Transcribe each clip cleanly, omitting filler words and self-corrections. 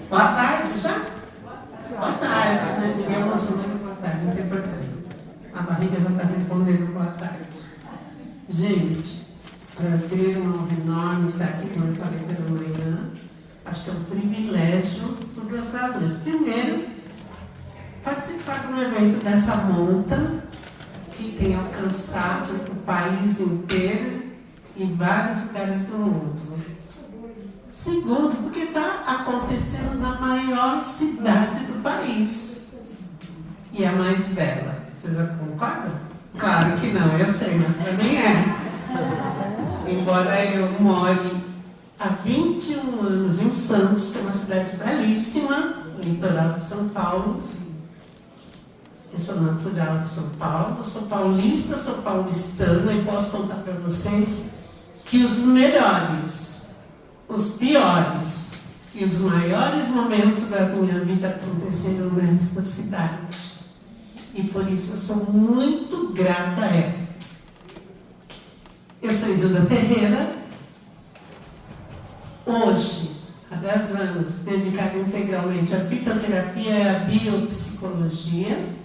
Boa tarde, já? Boa tarde, né? Ninguém almoçou, mas boa tarde, não tem importância. A barriga já está respondendo boa tarde. Gente, prazer, uma honra enorme estar aqui com a 40 da manhã. Acho que é um privilégio por duas razões. Primeiro, participar de um evento dessa monta, que tem alcançado o país inteiro e vários lugares do mundo. Segundo, porque está acontecendo na maior cidade do país. E a mais bela. Vocês concordam? Claro que não, eu sei, mas para mim é. Embora eu more há 21 anos em Santos, que é uma cidade belíssima, litoral de São Paulo. Eu sou natural de São Paulo, sou paulista, sou paulistana e posso contar para vocês que os melhores, os piores e os maiores momentos da minha vida aconteceram nesta cidade. E por isso eu sou muito grata a ela. Eu sou Isilda Ferreira, hoje, há 10 anos, dedicada integralmente à fitoterapia e à biopsicologia.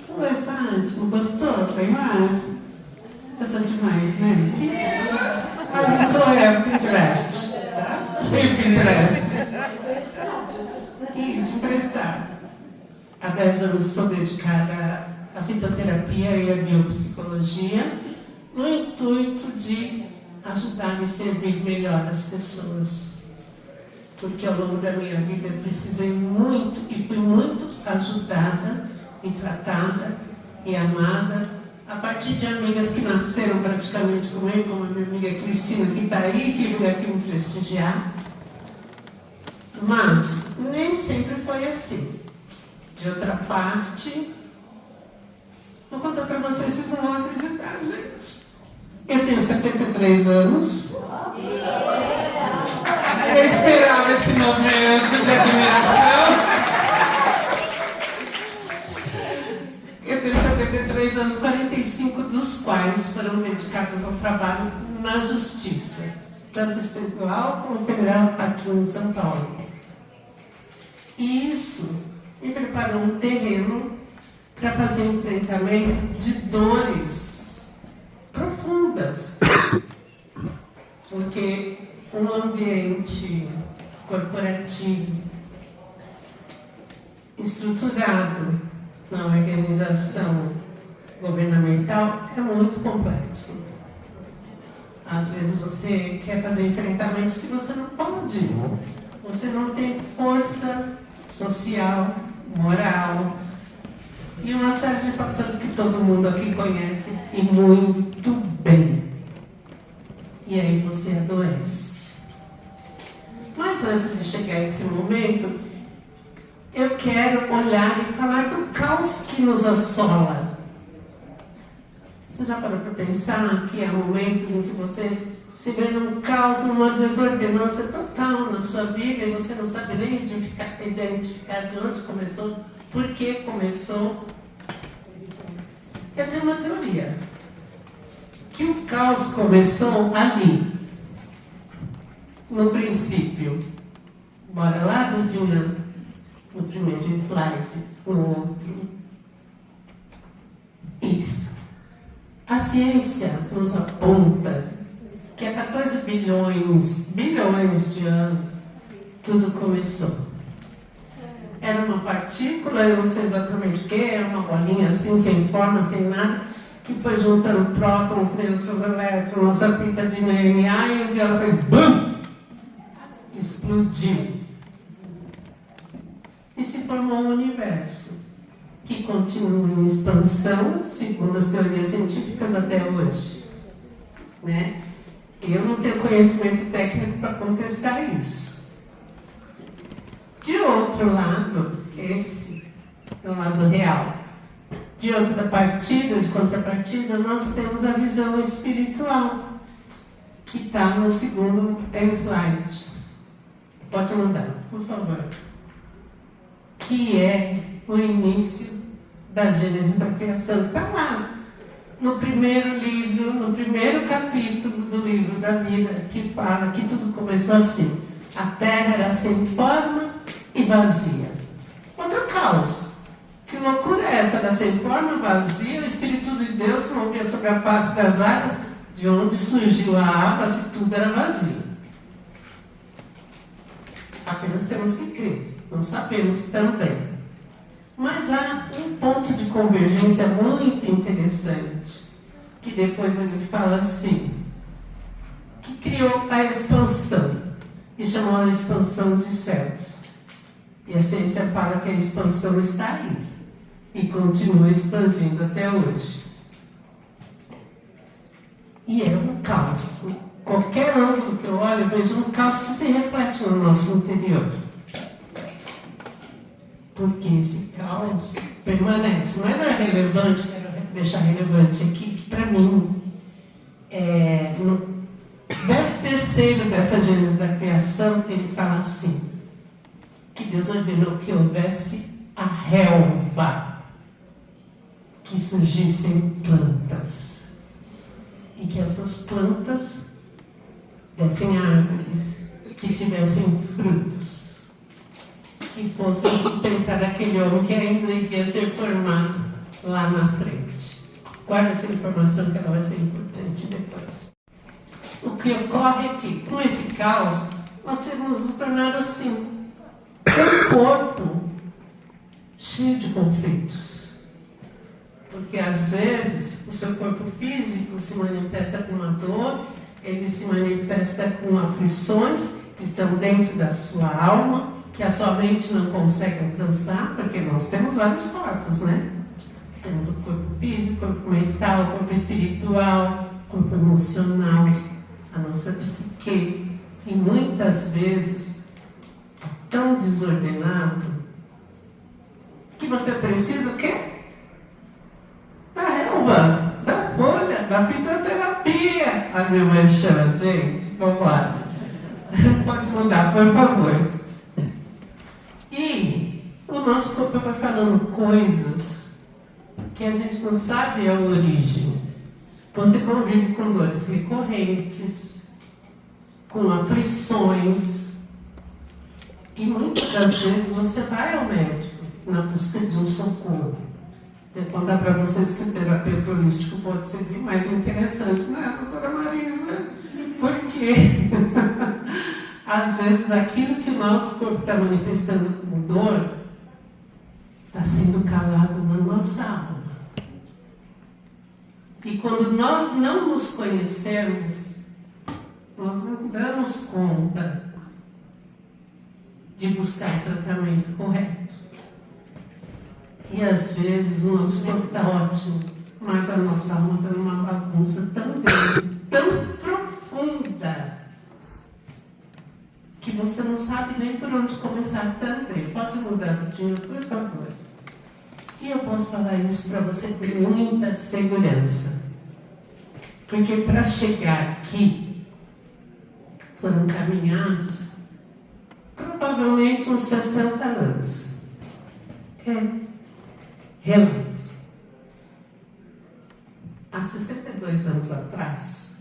Foi fácil, gostou? Foi imagem? Gostou demais, né? Mas isso é Pinterest, tá? Pinterest. Isso, emprestado. Há 10 anos estou dedicada à fitoterapia e à biopsicologia, no intuito de ajudar e servir melhor as pessoas. Porque ao longo da minha vida eu precisei muito e fui muito ajudada e tratada e amada a partir de amigas que nasceram praticamente comigo, como a minha amiga Cristina, que está aí, que veio aqui me prestigiar. Mas nem sempre foi assim. De outra parte, vou contar para vocês, vocês não vão acreditar, gente. Eu tenho 73 anos. Eu esperava esse momento de admiração. Eu tenho 73 anos, 45 dos quais foram dedicados ao trabalho na justiça, tanto estadual como federal aqui em São Paulo. E isso me preparou um terreno para fazer enfrentamento de dores profundas. Porque um ambiente corporativo estruturado na organização governamental é muito complexo. Às vezes você quer fazer enfrentamentos que você não pode. Você não tem força social, moral e uma série de fatores que todo mundo aqui conhece e muito bem. E aí você adoece. Mas antes de chegar a esse momento, eu quero olhar e falar do caos que nos assola. Você já parou para pensar que há momentos em que você se vê num caos, numa desordenância total na sua vida e você não sabe nem identificar de onde começou, por que começou? Eu tenho uma teoria. Que o caos começou ali, no princípio. Bora lá, Dudinha? No primeiro slide, no outro. Isso. A ciência nos aponta que há 14 bilhões de anos, tudo começou. Era uma partícula, eu não sei exatamente o que, era uma bolinha assim, sem forma, sem nada, que foi juntando prótons, nêutrons, elétrons, nossa fita de DNA, e um dia ela fez BAM! Explodiu. E se formou um universo, que continua em expansão, segundo as teorias científicas, até hoje. Né? Eu não tenho conhecimento técnico para contestar isso. De outro lado, esse é o lado real. De outra partida, de contrapartida, nós temos a visão espiritual, que está no segundo slide. Pode mandar, por favor. Que é o início da Gênese da criação. Está lá. No primeiro livro, no primeiro capítulo do livro da vida, que fala que tudo começou assim. A terra era sem forma e vazia. Outro caos. Que loucura é essa? Era sem forma, vazia, o Espírito de Deus se movia sobre a face das águas, de onde surgiu a água, se tudo era vazio. Apenas temos que crer, não sabemos também. Mas há um ponto de convergência muito interessante, que depois ele fala assim, que criou a expansão, e chamou a expansão de céus. E a ciência fala que a expansão está aí, e continua expandindo até hoje. E é um caos. Qualquer ângulo que eu olho, eu vejo um caos que se reflete no nosso interior. Porque esse caos permanece. Mas é relevante, quero deixar relevante aqui, que para mim, no verso 3 dessa Gênesis da criação, ele fala assim, que Deus ordenou que houvesse a relva, que surgissem plantas. E que essas plantas dessem árvores, que tivessem frutos, que fossem sustentar aquele homem que ainda iria ser formado lá na frente. Guarda essa informação que ela vai ser importante depois. O que ocorre é que, com esse caos, nós temos nos tornado assim, um corpo cheio de conflitos. Porque às vezes o seu corpo físico se manifesta com uma dor, ele se manifesta com aflições que estão dentro da sua alma, que a sua mente não consegue alcançar, porque nós temos vários corpos, né? Temos o corpo físico, o corpo mental, o corpo espiritual, o corpo emocional, a nossa psique. E muitas vezes é tão desordenado que você precisa o quê? Da relva, da folha, da fitoterapia. A minha mãe chama, gente. Vamos lá. Pode mudar, por favor. E o nosso corpo vai falando coisas que a gente não sabe a origem. Você convive com dores recorrentes, com aflições, e muitas das vezes você vai ao médico na busca de um socorro. Vou contar para vocês que o terapeuta holístico pode ser bem mais interessante, né, doutora Marisa? Porque às vezes aquilo que o nosso corpo está manifestando como dor está sendo calado na nossa alma. E quando nós não nos conhecemos, nós não damos conta de buscar tratamento correto. E às vezes o nosso corpo está ótimo, mas a nossa alma está numa bagunça tão grande, tão profunda, que você não sabe nem por onde começar também. Pode mudar do dinheiro, por favor. E eu posso falar isso para você com muita segurança. Porque para chegar aqui, foram caminhados provavelmente uns 60 anos. Relato. Há 62 anos atrás,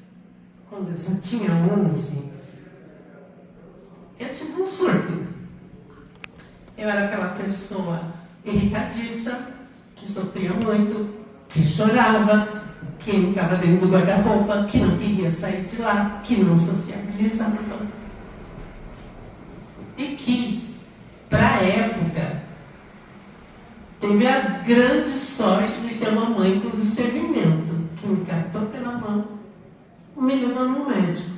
quando eu já tinha 11, eu tive um surto. Eu era aquela pessoa irritadiça, que sofria muito, que chorava, que entrava dentro do guarda-roupa, que não queria sair de lá, que não sociabilizava. E que, para a época, teve a grande sorte de ter uma mãe com discernimento, que me captou pela mão, me levou num médico,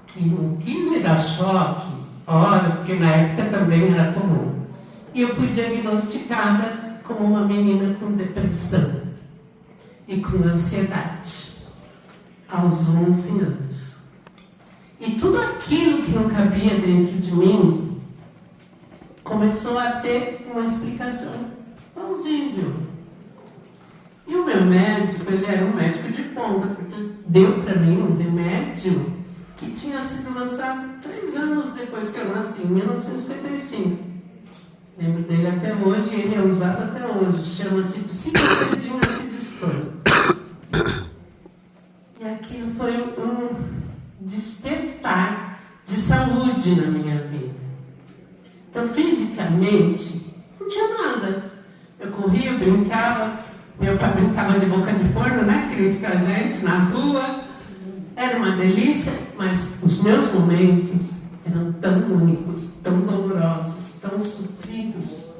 que não quis me dar choque, olha, porque na época também era comum. E eu fui diagnosticada como uma menina com depressão e com ansiedade, aos 11 anos. E tudo aquilo que não cabia dentro de mim começou a ter uma explicação plausível. E o meu médico, ele era um médico de ponta, porque deu para mim um remédio que tinha sido lançado 3 anos depois que eu nasci, em 1955. Lembro dele até hoje, e ele é usado até hoje. Chama-se psicocedina antidistor. E aquilo foi um despertar de saúde na minha vida. Então, fisicamente, não tinha nada. Eu corria, brincava, meu pai brincava de boca de forno, né? Queria com a gente na rua. Era uma delícia, mas os meus momentos eram tão únicos, tão dolorosos, tão sofridos.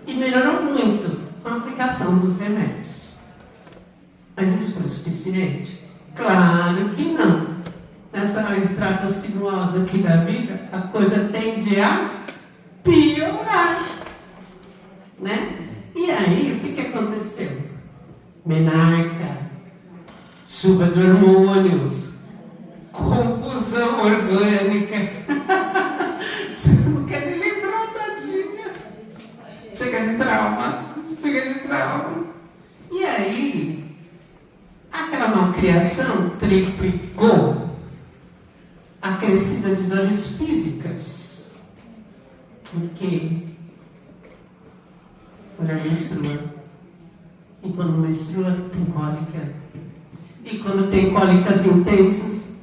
E melhorou muito com a aplicação dos remédios. Mas isso foi suficiente? Claro que não. Nessa estrada sinuosa aqui da vida, a coisa tende a piorar. Né? E aí, o que aconteceu? Menarca, chuva de hormônios, confusão orgânica. Você não quer me lembrar, tadinha. Chega de trauma. E aí, aquela malcriação triplicou a crescida de dores físicas. Porque mulher menstrua. E quando menstrua, tem cólica. E quando tem cólicas intensas,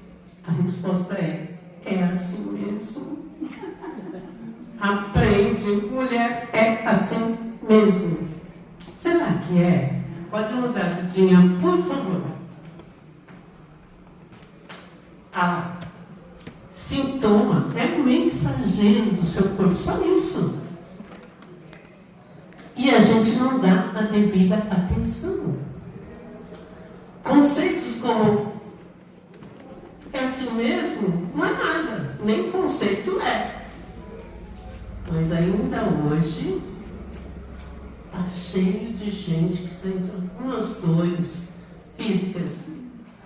a resposta é assim mesmo. Aprende, mulher, é assim mesmo. Será que é? Pode mudar, Dudinha, por favor. Sintoma é mensageiro do seu corpo, só isso. E a gente não dá a devida atenção. Conceitos como é assim mesmo, não é nada, nem conceito é. Mas ainda hoje está cheio de gente que sente algumas dores físicas,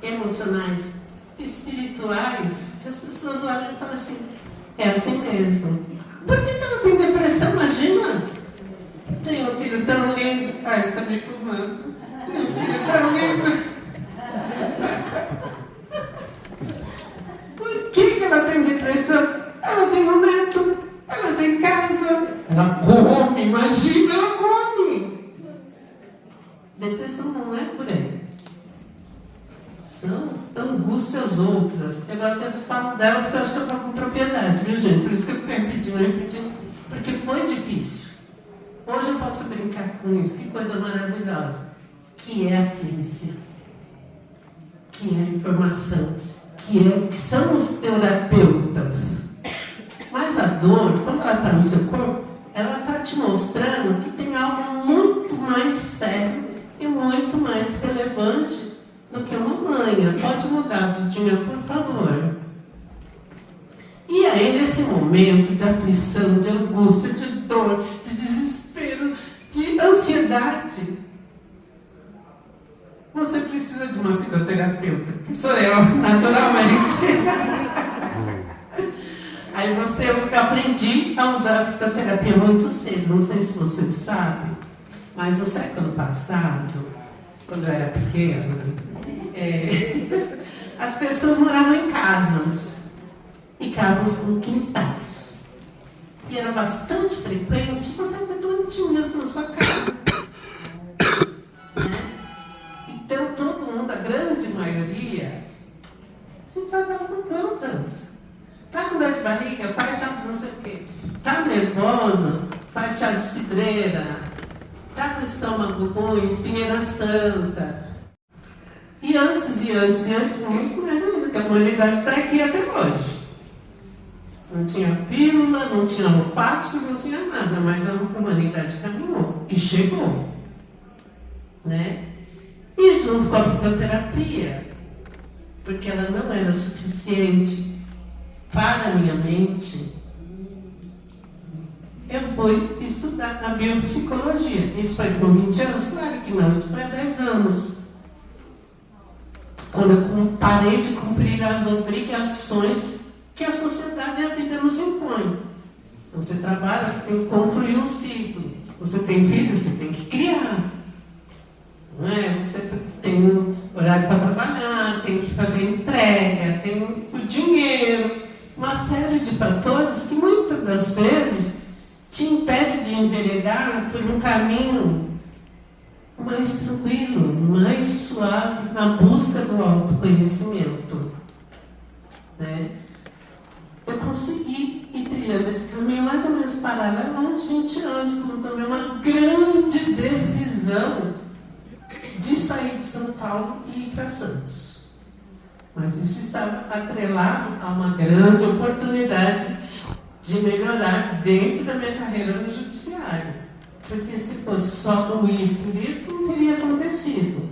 emocionais, espirituais, que as pessoas olham e falam assim, é assim mesmo. Por que ela tem depressão? Imagina! Tem um filho tão lindo. Ai, ele tá me filmando. Tem um filho tão lindo. Por que ela tem depressão? Ela tem um neto, ela tem casa, ela come, imagina, ela come. Depressão não é por aí. São angústias outras. Agora até se falo dela porque eu acho que eu falo com propriedade, viu, gente? Por isso que eu fiquei repetindo, porque foi difícil. Hoje eu posso brincar com isso, que coisa maravilhosa, que é a ciência, que é a informação, que são os terapeutas. Mas a dor, quando ela está no seu corpo, ela está te mostrando que tem algo muito mais sério e muito mais relevante do que uma manha. Pode mudar, Dudinha, por favor. E aí, nesse momento de aflição, de angústia, de dor, de desespero, de ansiedade, você precisa de uma fitoterapeuta, que sou eu, naturalmente. Aí eu aprendi a usar a fitoterapia muito cedo, não sei se vocês sabem, mas no século passado, quando eu era pequena, as pessoas moravam em casas, e casas com quintais. E era bastante frequente você ter plantinhas na sua casa. Né? Então todo mundo, a grande maioria, se tratava com plantas. Tá com dor de barriga? Faz chá de não sei o quê. Tá nervosa? Faz chá de cidreira. Tá com o estômago ruim? Espinheira santa. E antes, muito mais ainda, que a humanidade está aqui até hoje. Não tinha pílula, não tinha alopáticos, não tinha nada, mas a humanidade caminhou e chegou. Né? E junto com a fitoterapia, porque ela não era suficiente para a minha mente, eu fui estudar a biopsicologia. Isso foi com 20 anos? Claro que não, isso foi há 10 anos. Quando eu parei de cumprir as obrigações que a sociedade e a vida nos impõe. Você trabalha, você tem que concluir um ciclo. Você tem filho, você tem que criar. Não é? Você tem um horário para trabalhar, tem que fazer entrega, tem o dinheiro, uma série de fatores que muitas das vezes te impede de enveredar por um caminho mais tranquilo, mais suave, na busca do autoconhecimento. Né? eu consegui ir trilhando esse caminho mais ou menos paralelo há uns 20 anos, como também uma grande decisão de sair de São Paulo e ir para Santos. Mas isso estava atrelado a uma grande oportunidade de melhorar dentro da minha carreira no judiciário. Porque se fosse só do ir por ir, não teria acontecido.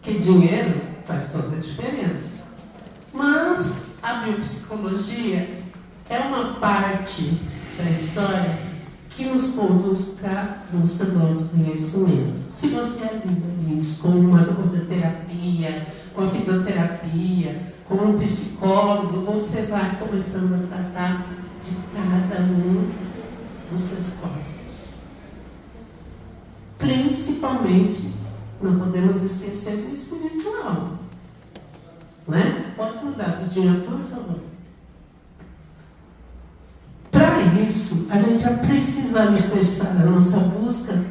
Porque dinheiro faz toda a diferença. Mas a biopsicologia é uma parte da história que nos conduz para a busca do autoconhecimento. Se você alia isso com uma terapia, com a fitoterapia, com um psicólogo, você vai começando a tratar de cada um dos seus corpos. Principalmente, não podemos esquecer do espiritual. Não é? Pode mudar, Dudinha, por favor. Para isso, a gente vai precisar alicerçar a nossa busca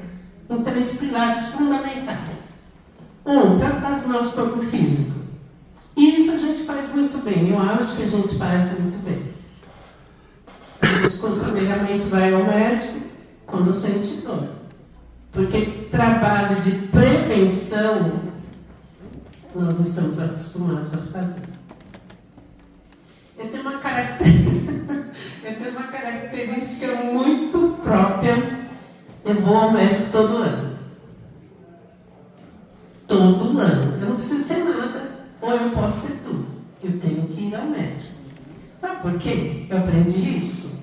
em 3 pilares fundamentais. Tratar do nosso corpo físico. E isso a gente faz muito bem, eu acho que a gente faz muito bem. A gente costumeiramente vai ao médico quando sente dor. Porque trabalho de prevenção nós estamos acostumados a fazer. Eu tenho uma característica muito própria. Eu vou ao médico todo ano. Todo ano. Eu não preciso ter nada, ou eu posso ter tudo. Eu tenho que ir ao médico. Sabe por quê? Eu aprendi isso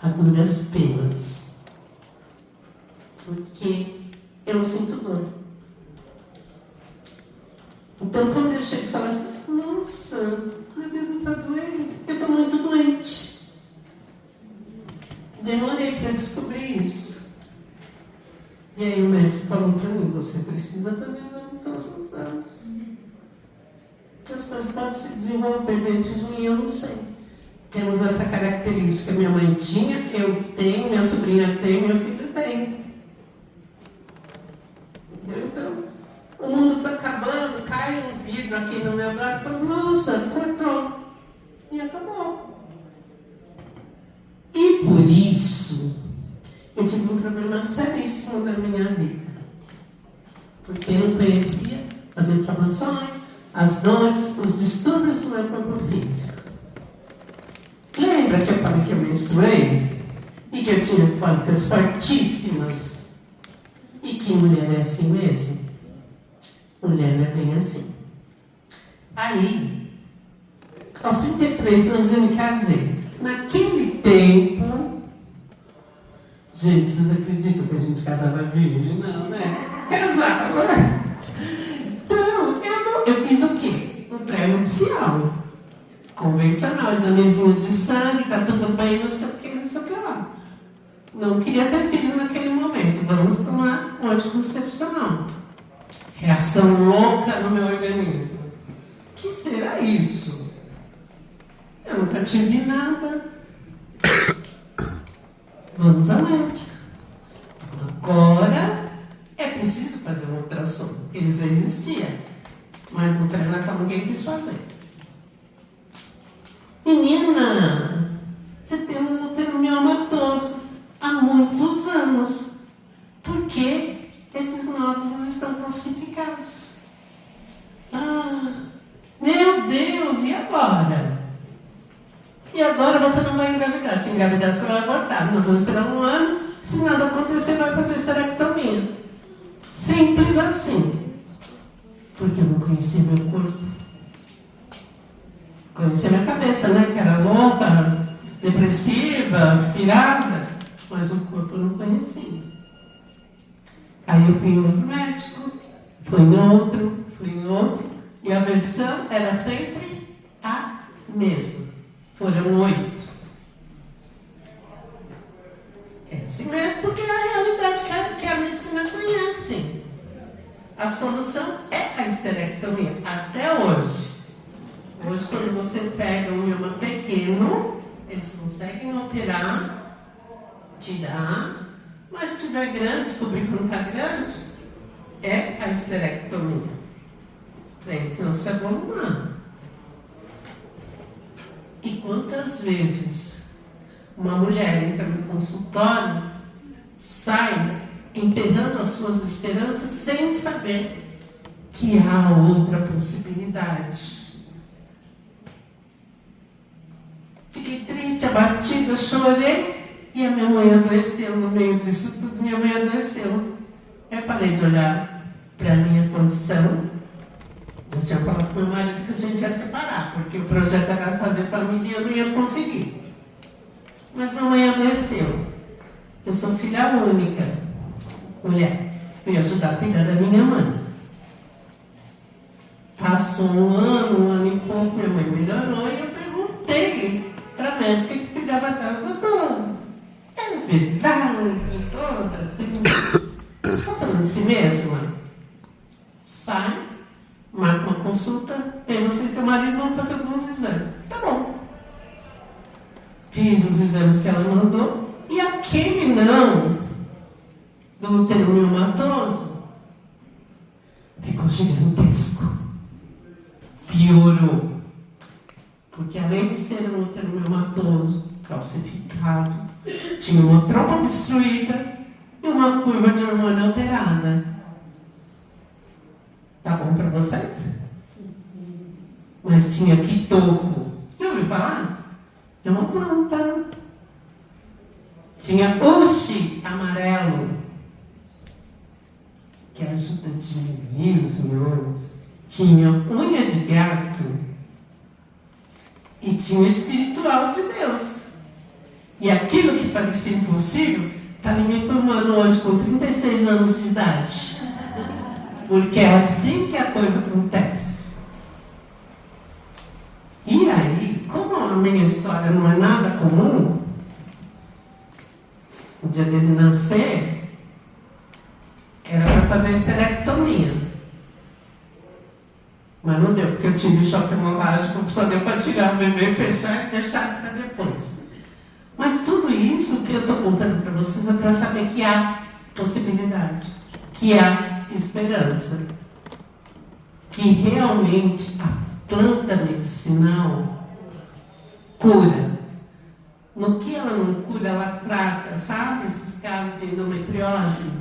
a duras penas. Porque eu não sinto dor. Então, quando eu chego e falo assim, nossa, meu dedo está doendo, eu estou muito doente. Demorei para descobrir isso. E aí o médico falou para mim, você precisa fazer exame todos os anos. As coisas podem se desenvolver dentro de mim, eu não sei. Temos essa característica. Minha mãe tinha, eu tenho, minha sobrinha tem, meu filho tem. Então, o mundo está acabando, cai um vidro aqui no meu braço, falo, nossa, cortou. E acabou. E por isso, eu tive um problema seríssimo na minha vida. Porque eu não conhecia as inflamações, as dores, os distúrbios do meu corpo físico. Lembra que eu falei que eu menstruei? E que eu tinha cólicas fortíssimas? E que mulher é assim mesmo? Mulher não é bem assim. Aí, aos 33 anos eu me casei. Naquele tempo, gente, vocês acreditam que a gente casava virgem? Não, né? Casava. Então, eu fiz o quê? Um pré-nupcial. Convencional, examezinho de sangue, tá tudo bem, não sei o que lá. Não queria ter filho naquele momento. Vamos tomar um anticoncepcional. Reação louca no meu organismo. O que será isso? Eu nunca tive nada. Vamos ao médico. Agora é preciso fazer uma ultrassom. Eles já existiam. Mas no pré-natal ninguém quis fazer. Menina, você tem um útero miomatoso há muitos anos. Por quê? Esses nódulos estão calcificados. Meu Deus, e agora? E agora você não vai engravidar. Se engravidar, você vai abortar. Nós vamos esperar um ano. Se nada acontecer, vai fazer esterectomia. Simples assim. Porque eu não conhecia meu corpo. Conhecia minha cabeça, né? Que era louca, depressiva, pirada. Mas o corpo eu não conhecia. Aí eu fui em outro médico, fui em outro, e a versão era sempre a mesma. Foram 8. É assim mesmo, porque é a realidade que a medicina conhece. A solução é a esterectomia, até hoje. Hoje, quando você pega um mioma pequeno, eles conseguem operar, tirar. Mas se estiver grande, descobrir que não está grande, é a esterectomia. Tem que não se avolumar. E quantas vezes uma mulher entra no consultório, sai enterrando as suas esperanças sem saber que há outra possibilidade. Fiquei triste, abatida, chorei e a minha mãe adoeceu no meio disso tudo. Minha mãe adoeceu. Eu parei de olhar para a minha condição. Eu tinha falado com meu marido que a gente ia separar, porque o projeto era fazer família e eu não ia conseguir. Mas minha mãe adoeceu. Eu sou filha única, mulher. Eu ia ajudar a cuidar da minha mãe. Passou um ano e pouco, minha mãe melhorou e eu perguntei para a médica que cuidava dela, doutor, é verdade, toda assim, está falando de si mesma? Sai, marca uma consulta, aí você e teu marido vão fazer alguns exames. Tá bom. Fiz os exames que ela mandou e aquele não do útero miomatoso ficou gigantesco. Piorou. Porque além de ser um útero miomatoso, calcificado, tinha uma trompa destruída e uma curva de hormônio alterada. Tá bom para vocês? Mas tinha quitoco. Já ouviu falar? É uma planta. Tinha uxi amarelo, que ajuda a diminuir os miomos. Tinha unha de gato e tinha o espiritual de Deus. E aquilo que parecia impossível está me formando hoje com 36 anos de idade. Porque é assim que a coisa acontece. E aí, como a minha história não é nada comum, o dia dele nascer, era para fazer esterectomia. Mas não deu, porque eu tive choque hemorrágico, só deu para tirar o bebê, fechar e deixar para depois. Mas tudo isso que eu estou contando para vocês é para saber que há possibilidade, que há esperança, que realmente a planta medicinal cura. No que ela não cura, ela trata, sabe? Esses casos de endometriose.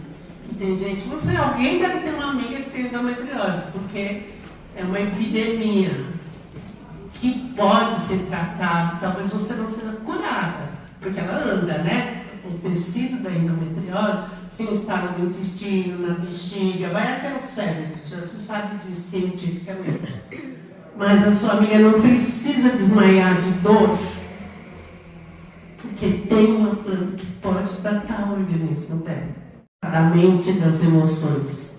E tem gente, alguém deve ter uma amiga que tem endometriose, porque é uma epidemia que pode ser tratada, talvez você não seja curada, porque ela anda, né? O tecido da endometriose se instala no intestino, na bexiga, vai até o cérebro, já se sabe disso cientificamente. Mas a sua amiga não precisa desmaiar de dor, porque tem uma planta que pode tratar o organismo dela, da mente e das emoções.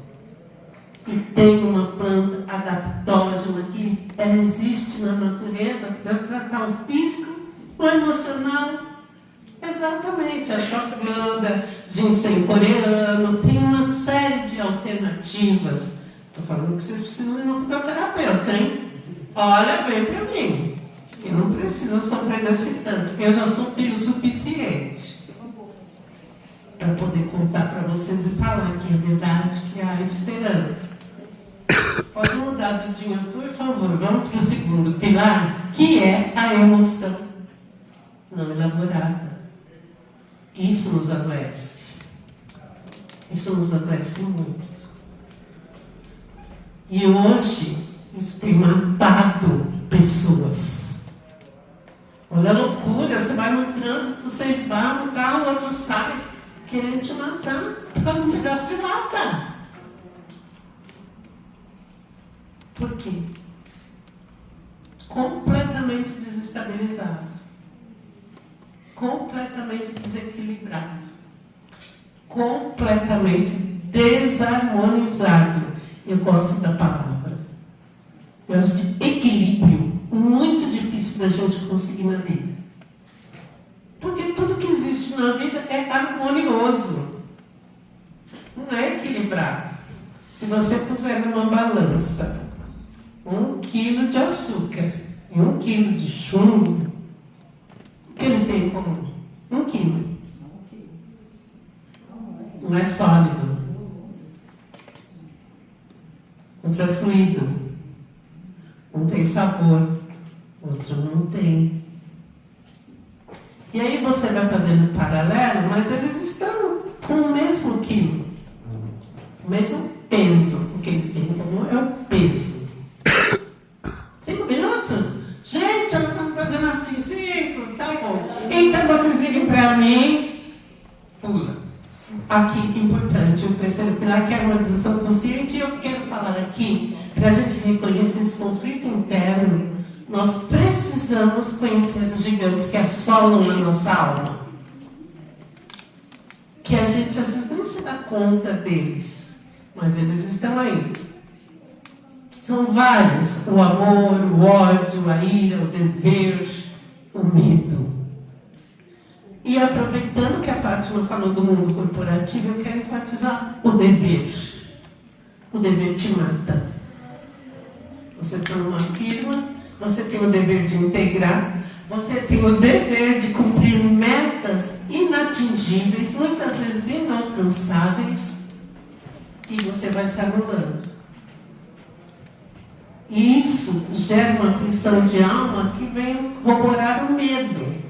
E tem uma planta adaptógena que ela existe na natureza para tratar o físico, o emocional. Exatamente, a ashwagandha, ginseng coreano, tem uma série de alternativas. Estou falando que vocês precisam de uma fitoterapeuta, hein? Olha bem para mim, que não precisa sofrer desse tanto, porque eu já sofri o suficiente para poder contar para vocês e falar que é verdade, que há esperança. Pode mudar, Dudinha, por favor. Vamos para o segundo pilar, que é a emoção não elaborada. Isso nos adoece. Isso nos adoece muito. E hoje, isso tem matado pessoas. Olha a loucura, você vai no trânsito, você esbarra no carro, o outro sai querendo te matar, para um pedaço de nada. Por quê? Completamente desestabilizado. Completamente desequilibrado. Completamente desarmonizado. Eu gosto da palavra. Eu acho de equilíbrio muito difícil da gente conseguir na vida. Porque tudo que existe na vida é harmonioso. Não é equilibrado. Se você puser numa balança 1 quilo de açúcar e 1 quilo de chumbo, o que eles têm em comum? 1 quilo. Um é sólido, outro é fluido. Um tem sabor, outro não tem. E aí você vai fazendo paralelo, mas eles estão com o mesmo quilo, o mesmo peso. O que eles têm em comum é o peso. 5 minutos? Gente, ela está fazendo assim, 5, tá bom. Então vocês ligam para mim, pula. Aqui, importante, o terceiro pilar, que é a harmonização consciente, e eu quero falar aqui, para a gente reconhecer esse conflito interno, nós precisamos conhecer os gigantes que assolam na nossa alma. Que a gente às vezes não se dá conta deles, mas eles estão aí. São vários: o amor, o ódio, a ira, o dever, o medo. E aproveitando que a Fátima falou do mundo corporativo, eu quero enfatizar o dever. O dever te mata. Você está numa firma, você tem o dever de integrar, você tem o dever de cumprir metas inatingíveis, muitas vezes inalcançáveis, e você vai se anulando. E isso gera uma aflição de alma que vem corroborar o medo.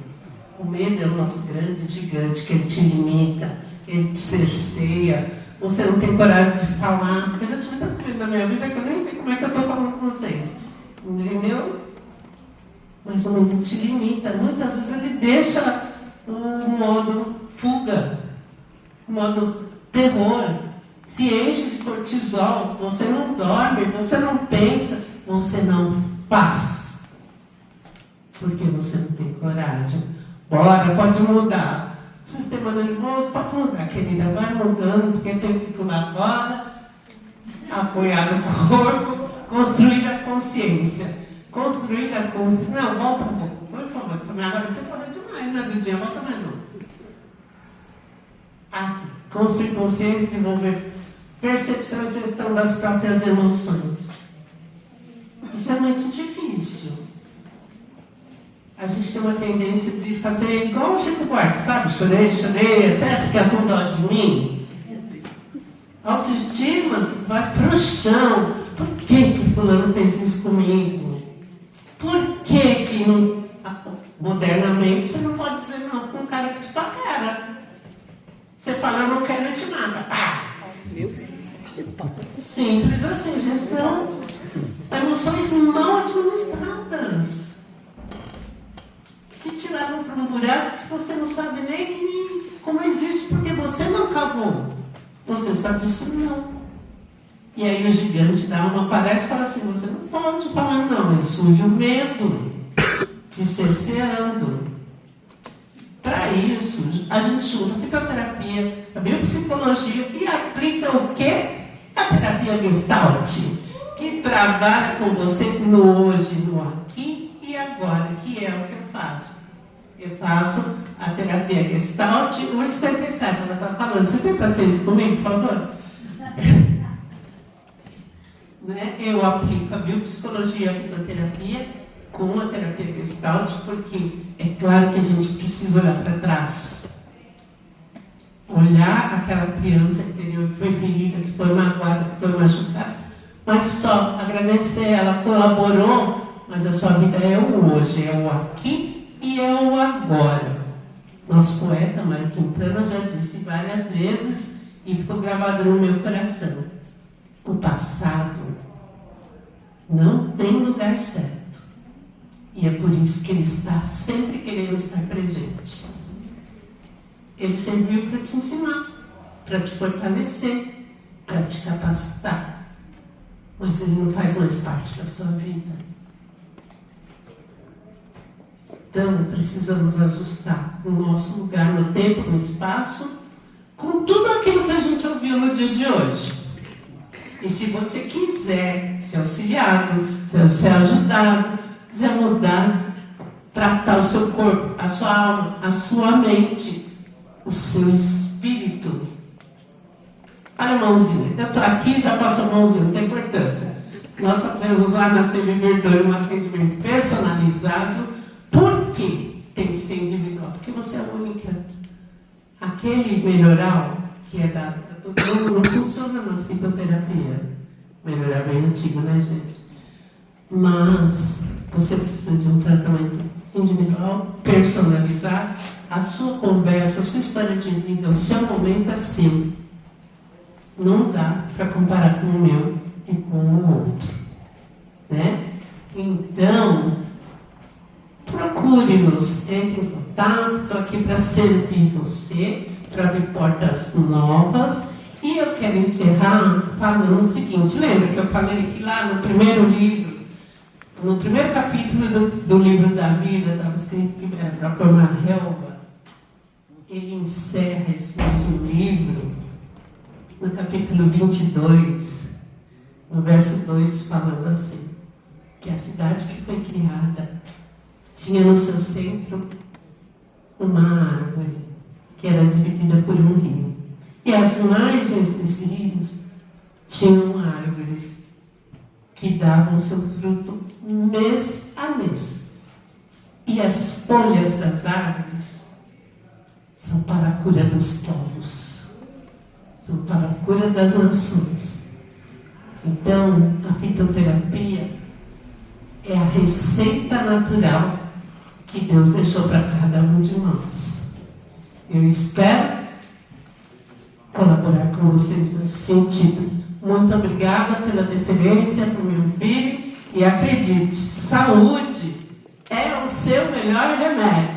O medo é o nosso grande gigante, que ele te limita, ele te cerceia, você não tem coragem de falar. Eu já tive tanto medo na minha vida que eu nem sei como é que eu estou falando com vocês. Entendeu? Mas o medo te limita. Muitas vezes ele deixa o modo fuga, o modo terror. Se enche de cortisol, você não dorme, você não pensa, você não faz. Porque você não tem coragem. Bora, pode mudar. Sistema nervoso, pode mudar, querida. Vai mudando, porque tem que pular fora, apoiar o corpo, construir a consciência. Construir a consciência. Não, volta um pouco. Por favor, agora você falou demais, né, Dudinha? Volta mais um. Aqui. Construir consciência, desenvolver percepção e gestão das próprias emoções. Isso é muito difícil. A gente tem uma tendência de fazer igual o Chico Buarque, sabe? Chorei, até ficar com dó de mim. Autoestima vai pro chão. Por que fulano fez isso comigo? Por que não... Modernamente você não pode dizer não com um cara que te paquera. Você fala, eu não quero, eu te mata. Pá! Simples assim, gestão. Emoções mal administradas. Que te levam para um buraco que você não sabe nem como existe, porque você não cavou. Você sabe disso não. E aí o gigante da alma aparece e fala assim, você não pode falar não, ele surge o medo, te cerceando. Para isso, a gente junta a fitoterapia, a biopsicologia e aplica o quê? A terapia Gestalt, que trabalha com você no hoje, no aqui e agora, que é o que eu faço. Eu faço a terapia Gestalt 1,57, ela está falando. Você tem paciência comigo, por favor? Né? Eu aplico a biopsicologia e a fitoterapia com a terapia Gestalt, porque é claro que a gente precisa olhar para trás. Olhar aquela criança interior que foi ferida, que foi magoada, que foi machucada, mas só agradecer, ela colaborou, mas a sua vida é o hoje, é o aqui e é o agora. Nosso poeta Mário Quintana já disse várias vezes e ficou gravado no meu coração: o passado não tem lugar certo. E é por isso que ele está sempre querendo estar presente. Ele serviu para te ensinar, para te fortalecer, para te capacitar. Mas ele não faz mais parte da sua vida. Então, precisamos ajustar o nosso lugar no tempo, no espaço, com tudo aquilo que a gente ouviu no dia de hoje. E se você quiser ser auxiliado, ser ajudado, quiser mudar, tratar o seu corpo, a sua alma, a sua mente, o seu espírito. Olha a mãozinha. Eu estou aqui, já passo a mãozinha, não tem importância. Nós fazemos lá na Semiverdor um atendimento personalizado. Por que tem que ser individual? Porque você é a única. Aquele melhoral que é dado para todo mundo não funciona na fitoterapia. Melhoral bem antigo, né, gente? Mas você precisa de um tratamento individual, personalizado, a sua conversa, a sua história de vida, o seu momento é seu. Não dá para comparar com o meu e com o outro. Né? Então, procure-nos, entre em contato, estou aqui para servir você, para abrir portas novas. E eu quero encerrar falando o seguinte, lembra que eu falei que lá no primeiro livro, no primeiro capítulo do livro da Bíblia, estava escrito que era para formar relva. Ele encerra esse mesmo livro no capítulo 22, no verso 2, falando assim, que a cidade que foi criada tinha no seu centro uma árvore que era dividida por um rio. E as margens desse rio tinham árvores que davam seu fruto mês a mês. E as folhas das árvores são para a cura dos povos, são para a cura das nações. Então, a fitoterapia é a receita natural que Deus deixou para cada um de nós. Eu espero colaborar com vocês nesse sentido. Muito obrigada pela deferência, por me ouvirem. E acredite, saúde é o seu melhor remédio.